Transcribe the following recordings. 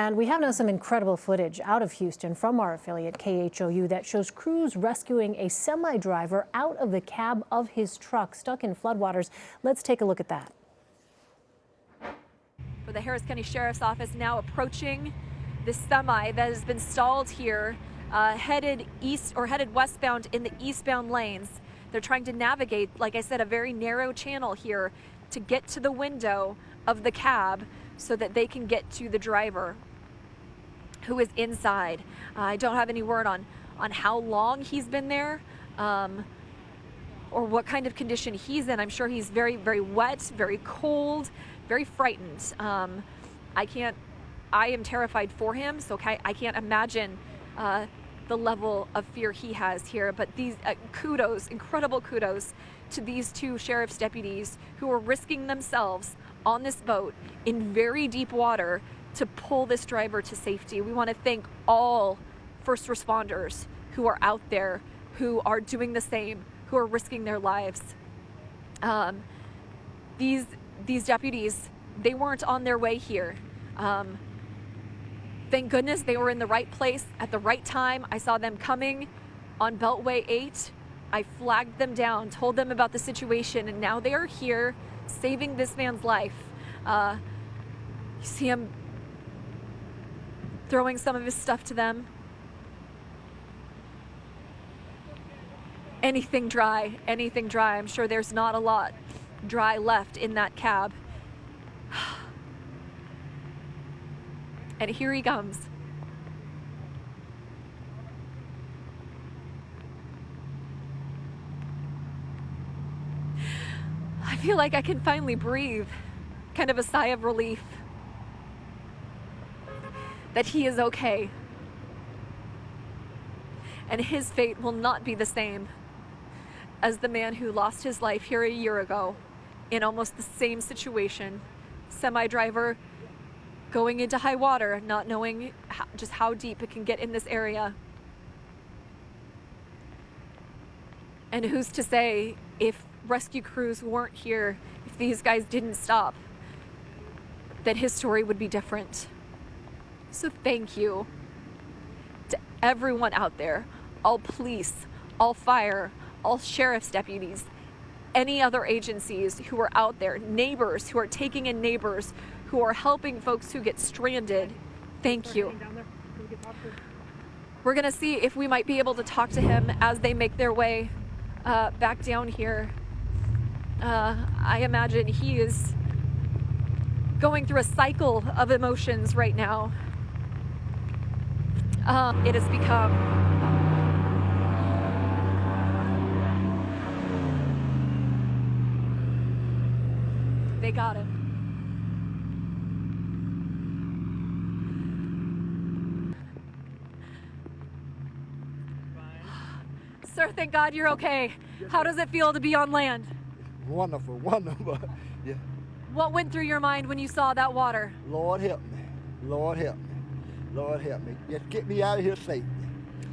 And we have now some incredible footage out of Houston from our affiliate KHOU that shows crews rescuing a semi-driver out of the cab of his truck stuck in floodwaters. Let's take a look at that. For the Harris County Sheriff's Office now approaching this semi that has been stalled here, headed east or headed westbound in the eastbound lanes. They're trying to navigate, like I said, a very narrow channel here to get to the window of the cab so that they can get to the driver who is inside. I don't have any word on how long he's been there or what kind of condition he's in. I'm sure he's very, very wet, very cold, very frightened. I am terrified for him, so I can't imagine the level of fear he has here. But these kudos, incredible kudos to these two sheriff's deputies who are risking themselves on this boat in very deep water to pull this driver to safety. We want to thank all first responders who are out there, who are doing the same, who are risking their lives. These deputies, they weren't on their way here. Thank goodness they were in the right place at the right time. I saw them coming on Beltway 8. I flagged them down, told them about the situation, and now they are here saving this man's life. You see him throwing some of his stuff to them. Anything dry, anything dry. I'm sure there's not a lot dry left in that cab. And here he comes. I feel like I can finally breathe, kind of a sigh of relief that he is okay. And his fate will not be the same as the man who lost his life here a year ago in almost the same situation. Semi-driver going into high water, not knowing just how deep it can get in this area. And who's to say if rescue crews weren't here, if these guys didn't stop, that his story would be different. So thank you to everyone out there, all police, all fire, all sheriff's deputies, any other agencies who are out there, neighbors who are taking in neighbors, who are helping folks who get stranded. Thank you. We're gonna see if we might be able to talk to him as they make their way back down here. I imagine he is going through a cycle of emotions right now. It has become they got him. Sir, thank God you're okay. How does it feel to be on land? Wonderful, wonderful. Yeah. What went through your mind when you saw that water? Lord help me. Lord help me. Lord help me. Just get me out of here safe.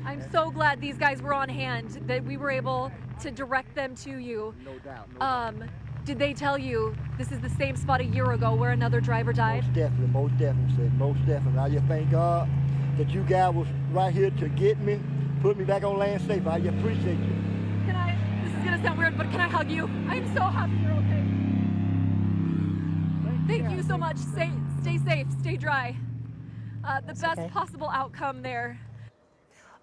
I'm so glad these guys were on hand, that we were able to direct them to you. No doubt. No doubt. Did they tell you this is the same spot a year ago where another driver died? Most definitely, most definitely. I just thank God that you guys was right here to get me, put me back on land safe. I just appreciate you. This is gonna sound weird, but can I hug you? I'm so happy you're okay. Thank you so much. Stay safe, stay dry. The best possible outcome there.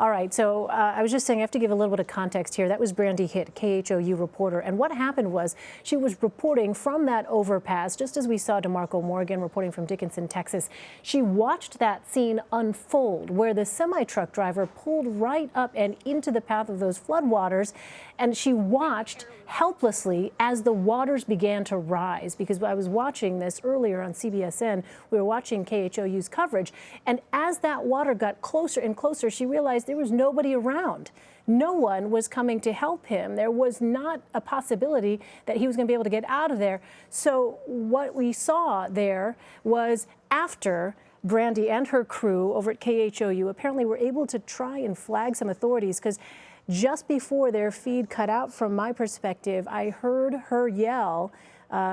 All right, so I was just saying I have to give a little bit of context here. That was Brandy Hitt, KHOU reporter. And what happened was she was reporting from that overpass, just as we saw DeMarco Morgan reporting from Dickinson, Texas. She watched that scene unfold where the semi-truck driver pulled right up and into the path of those floodwaters. And she watched helplessly as the waters began to rise, because I was watching this earlier on CBSN. We were watching KHOU's coverage. And as that water got closer and closer, she realized there was nobody around. No one was coming to help him. There was not a possibility that he was going to be able to get out of there. So what we saw there was after Brandy and her crew over at KHOU apparently were able to try and flag some authorities, because just before their feed cut out, from my perspective, I heard her yell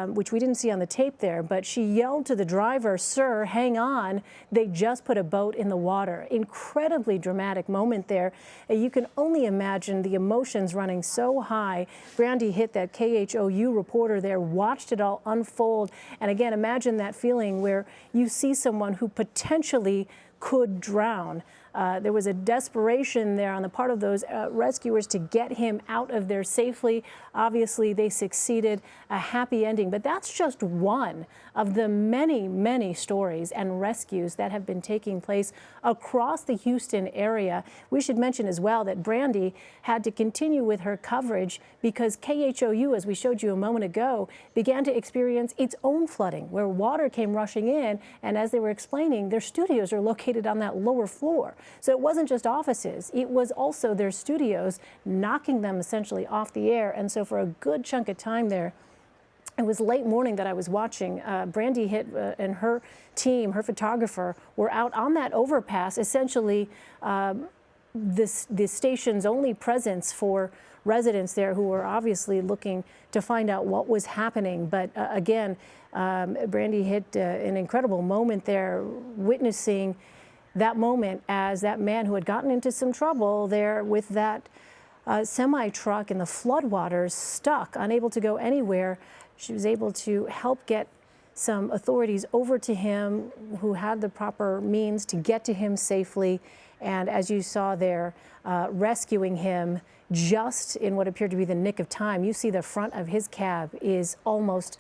which we didn't see on the tape there, but she yelled to the driver, "Sir, hang on. They just put a boat in the water." Incredibly dramatic moment there. You can only imagine the emotions running so high. Brandy Hitt, that KHOU reporter there, watched it all unfold. And again, imagine that feeling where you see someone who potentially could drown. There was a desperation there on the part of those rescuers to get him out of there safely. Obviously, they succeeded, a happy ending. But that's just one of the many, many stories and rescues that have been taking place across the Houston area. We should mention as well that Brandy had to continue with her coverage because KHOU, as we showed you a moment ago, began to experience its own flooding where water came rushing in. And as they were explaining, their studios are located on that lower floor. So it wasn't just offices, it was also their studios, knocking them essentially off the air. And so for a good chunk of time there, it was late morning that I was watching. Brandy Hitt and her team, her photographer, were out on that overpass, essentially the station's only presence for residents there who were obviously looking to find out what was happening. But again, Brandy Hitt, an incredible moment there, witnessing that moment as that man who had gotten into some trouble there with that semi-truck in the floodwaters, stuck, unable to go anywhere. She was able to help get some authorities over to him who had the proper means to get to him safely. And as you saw there, rescuing him just in what appeared to be the nick of time. You see the front of his cab is almost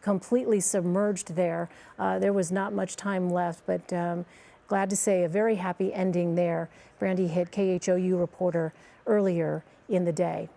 completely submerged there. There was not much time left, but glad to say a very happy ending there. Brandy Hitt, KHOU reporter, earlier in the day.